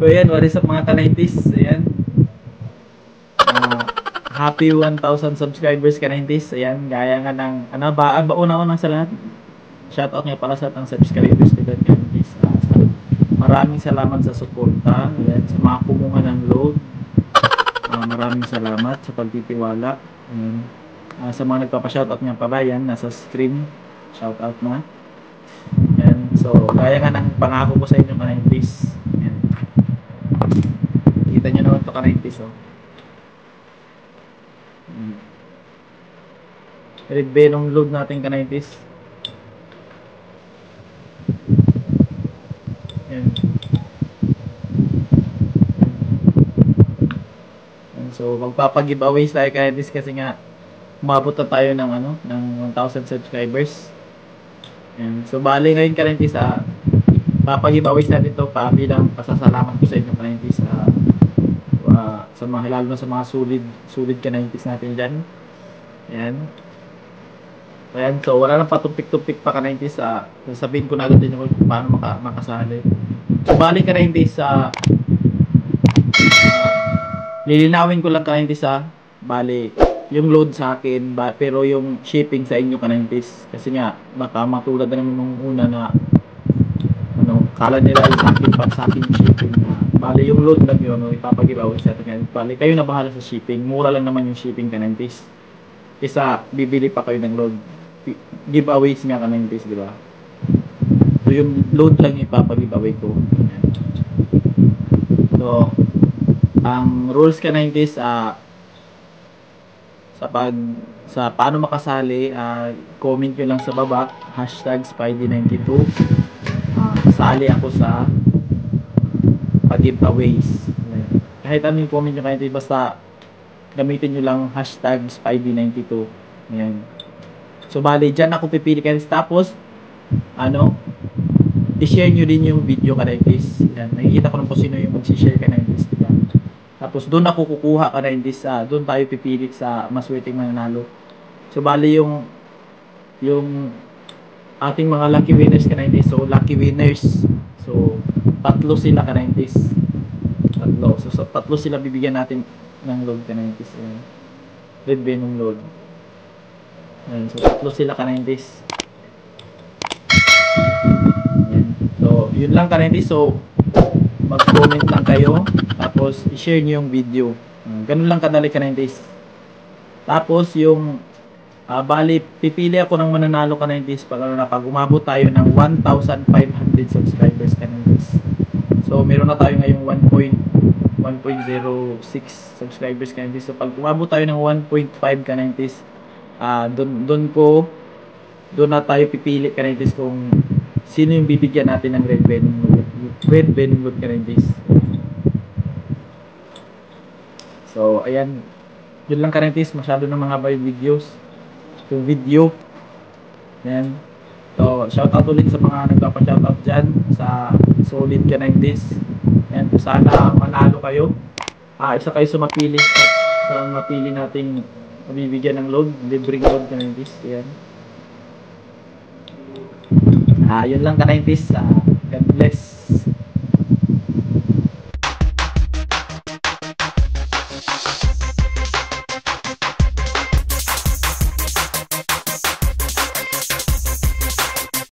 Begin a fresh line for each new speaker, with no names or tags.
So ayan, what is up mga ka-90s? Ayan. Happy 1,000 subscribers ka-90s. Ayan, gaya nga ng, ano ba, una-una sa lahat. Shoutout nga pala sa atang subscribers ko dyan ka-90s. Maraming salamat sa suporta. Ayan, sa mga kumuha ng load. Maraming salamat sa pagtitiwala. Ayan. Sa mga nagpapa-shoutout nga pala, yan, nasa screen. Shoutout na. Ayan, so, gaya nga ng pangako ko sa inyo ka-90s. Ayan. Kita nyo naman ito ka-90s, oh. Red Venom load natin ka-90s. Ayan. So, magpapag-giveaways tayo ka-90s kasi nga umabot na tayo ng, ano, ng 1,000 subscribers. Ayan. So, bali ngayon ka-90s papag-giveaways natin ito bilang pasasalamat ko sa inyo ka-90s sa mga, lalo na sa mga solid ka-90s natin dyan. Ayan. Ayan, so wala nang patumpik-tumpik pa ka-90s. Sasabihin ko na agad din kung paano makasali. So bali ka-90s lilinawin ko lang ka-90s bali yung load sa akin pero yung shipping sa inyo ka-90s kasi nga baka matulad na naman nung una na ano, kala nila sa akin shipping bali yung load lang yun ipapag-giveaway sa atin. Bali kayo na bahala sa shipping, mura lang naman yung shipping ka-90s isa bibili pa kayo ng load. Giveaways nga ka-90s, di ba? So yung load lang ipapag-giveaway ko. So ang rules ka-90s sa paano makasali, comment nyo lang sa baba #Spidey92. Sali ako sa pag-giveaways. Kahit ano yung comment nyo ka-90s, basta gamitin nyo lang #Spidey92. Ayan. So bali dyan ako pipili ka-90s. Tapos ano, i-share nyo din yung video ka-90s. Ayan. Nakikita ko lang po sino yung mag-share ka-90s, diba? Tapos doon ako kukuha ka-90s. Doon tayo pipili sa maswerteng mananalo. So bali yung ating mga lucky winners ka-90s. So lucky winners. So tatlo sila ka-90s. Tatlo. So tatlo sila bibigyan natin ng load ka-90s. Ayan. Red Venom load. Ayan. So tatlo sila ka-90s. Ayan. So yun lang ka-90s. So mag-comment lang kayo. Tapos i-share nyo yung video. Ganun lang kadali ka-90s. Tapos yung bali pipili ako ng mananalo ka-90s pag umabot tayo ng 1,500 subscribers ka-90s. So meron na tayo ngayong 1.06 subscribers ka-90s. So pag umabot tayo ng 1.5 ka-90s, doon na tayo pipili ka-90s kung sino yung bibigyan natin ng Red Venom load ka-90s. So ayan, yun lang ka-90s. Masyado ng mga videos yung video. Ayan. So shoutout ulit sa mga nagpapa-shoutout dyan sa solid ka-90s. Ayan, sana manalo kayo. Isa kayo sa mapili nating mabibigyan ng load, libreng load ka-90s. Ayan. Yun lang ka-90s.